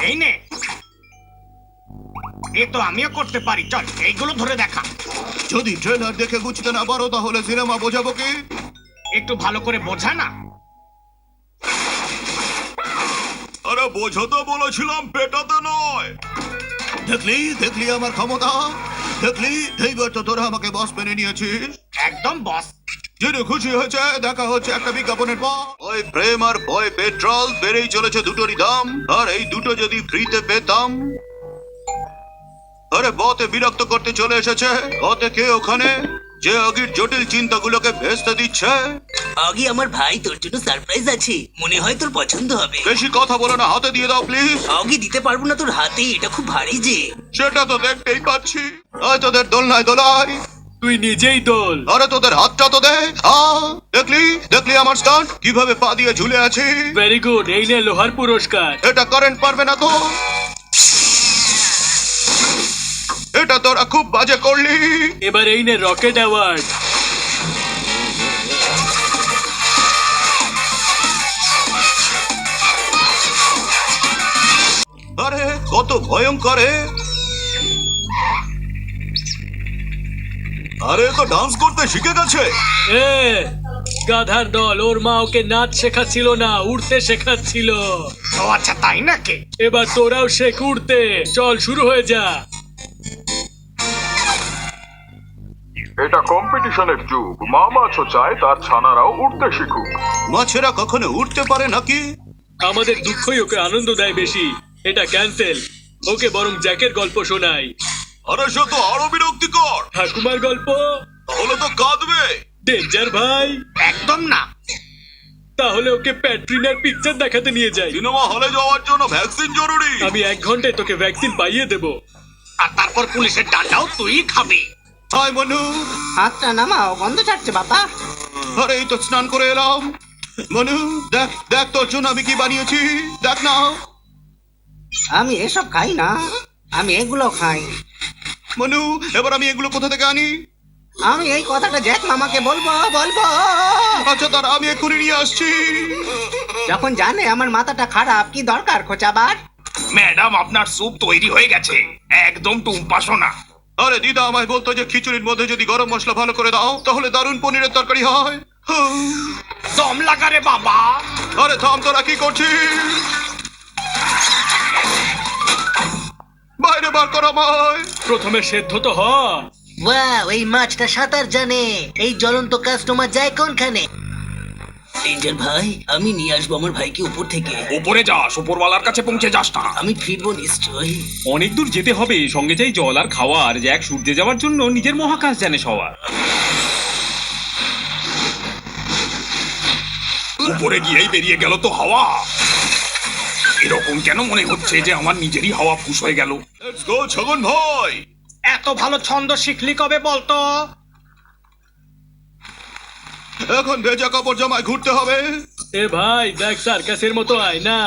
এই নে, এ তো আমিও করতে পারি। চল এইগুলো ধরে দেখা। যদি ট্রেলার দেখে বুঝতে না পারো তাহলে সিনেমা বোঝাবো কি? একটু ভালো করে বোঝা না। আরে বোঝাতে বলেছিলাম, পেটাতে নয়। দেখলি দেখলি আমার ক্ষমতা, দেখলি এইবার তো তোরা আমাকে বস মেনে নিয়েছিস। একদম বস। জেনে খুশি হয়েছে। দেখা হচ্ছে একটা বিজ্ঞাপনের পর। ওই প্রেম আর ভয় পেট্রোল বেড়েই চলেছে দুটোরই দাম, আর এই দুটো যদি ফ্রিতে পেতাম। আরে বতে বিরক্ত করতে চলে এসেছে। বতে কে ওখানে যে আগের জটিল চিন্তাগুলোকে ভেস্তে দিচ্ছে? আগে আমার ভাই তোর জন্য সারপ্রাইজ আছে, মনে হয় তোর পছন্দ হবে। বেশি কথা বলো না, হাতে দিয়ে দাও প্লিজ। আগে দিতে পারবো না তোর হাতে, এটা খুব ভারী যে। সেটা তো দেখতেই পাচ্ছি। আয় তোদের দোলনায় দোলাই। তুই নিজেই দোল। আরে তোদের হাতটা তো দে। দেখলি দেখলি আমার স্টান্ট কিভাবে পা দিয়ে ঝুলে আছি। ভেরি গুড, এই নে লোহার পুরস্কার। এটা কারেন্ট পারবে না তো। এটা তোরা খুব বাজে করলি। এবার এই নে রকেট অ্যাওয়ার্ড। আরে কত ভয়ঙ্কর! আরে তো ডান্স করতে শিখে গেছে। এ গাধার দল, ওর মা ওকে নাচ শেখাচ্ছিল না, উড়তে শেখাচ্ছিল। ও আচ্ছা, তাই নাকি? এবার তোরাও শেখ উড়তে। চল শুরু হয়ে যা। এটা কম্পিটিশনের যুগ। মা মাছও চায় তার ছানারাও উঠতে শিখুক। মাছেরা কখনো উঠতে পারে নাকি? আমাদের দুঃখই ওকে আনন্দ দেয় বেশি। এটা ক্যান্সেল, ওকে বরং জ্যাকের গল্প শোনাই। আরে সে তো আরো বিরক্তিকর। ঠাকুমার গল্প? তাহলে তো কাঁদবে। ডেঞ্জার ভাই? একদম না। তাহলে ওকে প্যাট্রিনার পিকচার দেখাতে নিয়ে যাই। সিনেমা হলে যাওয়ার জন্য ভ্যাকসিন জরুরি। আমি 1 ঘন্টায় তোকে ভ্যাকসিন পাইয়ে দেব। আর তারপর পুলিশের ডান্ডাও তুই খাবি। হাই মনু। হাতটা নামাও, গন্ধ ছাড়ছে বাবা। আরে এই তো স্নান করে এলাম। মনু দেখ দেখ তোর জন্য আমি কি বানিয়েছি, দেখ না। আমি এসব খাই না, আমি এগুলো খাই। মনু এবার আমি এগুলো কোথা থেকে আনি? আমি এই কথাটা জ্যাক মামাকে বলবো। আচ্ছা তার আমি এক্ষুনি নিয়ে আসছি। যখন জানে আমার মাথাটা খারাপ, কি দরকার খোঁচাবার? ম্যাডাম, আপনার স্যুপ তৈরি হয়ে গেছে। একদম টুম্পাসো না। আরে দিদা আমায় বলতো যে খিচুড়ির মধ্যে যদি গরম মশলা ভালো করে দাও তাহলে দারুণ পনিরের তরকারি হয়। দম লাগা রে বাবা। আরে থাম, তোরা কি করছিস? বাইরে বার কর আমায়। প্রথমে সেদ্ধ তো হ। ওয়াও, এই মাছটা সাঁতার জানে। এই জ্বলন্ত কাস্টমার যায় কোনখানে? ডেঞ্জার ভাই, আমি নিয়ে আসবো আমার ভাইকে উপর থেকে। উপরে যাস, উপরওয়ালার কাছে পৌঁছে যাস না। আমি ফিরবো নিশ্চয়ই। অনেক দূর যেতে হবে, সঙ্গে চাই জল আর খাওয়ার। জ্যাক সূর্যে যাওয়ার জন্য নিজের মহাকাশ জানে সবার। উপরে গিয়েই বেরিয়ে গেল তো হাওয়া। এরকম কেন মনে হচ্ছে যে আমার নিজেরই হাওয়া ফুস হয়ে গেল? লেটস গো ছগন ভাই। এত ভালো ছন্দ শিখলি কবে বলতো? এখন ভেজা কাপড় জামায় ঘুরতে হবে। এ ভাই দেখ, সার্কাসের মতো আয় না।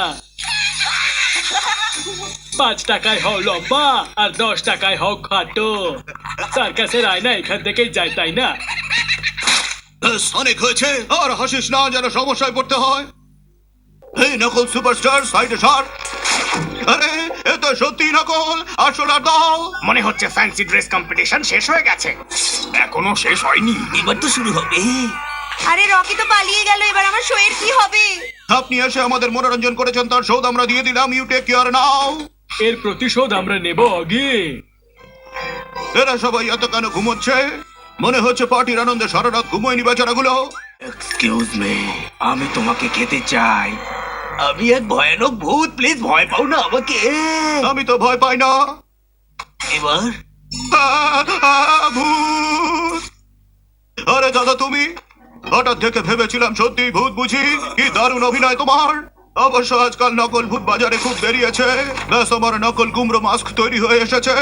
5 টাকায় হও লম্বা আর 10 টাকায় হও খাটো। সার্কাসের আয়না এখান থেকেই যায়, তাই না? অনেক হয়েছে, আর হাসিস না যেন সমস্যায় পড়তে হয়। এই নকল সুপারস্টার সাইডে সর। আরে এ তো সত্যি নকল, আসল আর দাও। মনে হচ্ছে ফ্যান্সি ড্রেস কম্পিটিশন শেষ হয়ে গেছে। এখনো শেষ হয়নি। এবার তো শুরু হবে। আরে রকি তো পালিয়ে গেল, এবার আমার শোয়ের কি হবে? আপনি এসে আমাদের মনোরঞ্জন করেছেন, তার শোধ আমরা দিয়ে দিলাম। ইউ টেক কেয়ার নাও। এর প্রতিশোধ আমরা নেব আগে। এরা সবাই এত কেন ঘুমোচ্ছে? মনে হচ্ছে পার্টির আনন্দে সারা রাত ঘুমোয়নি বেচারাগুলো। এক্সকিউজ মি, আমি তোমাকে খেতে চাই। আমি এক ভয়ানক ভূত, প্লিজ ভয় পাও না আমাকে। আমি তো ভয় পাই না। এবার ভূত! আরে দাদা তুমি? হঠাৎ দেখে ভেবেছিলাম সত্যি ভূত বুঝি। কি দারুণ অভিনয় তোমার। অবশ্য আজকাল নকল ভূত বাজারে খুব বেরিয়েছে। ব্যাস আমার নকল কুমড়ো মাস্ক তৈরি হয়ে এসেছে।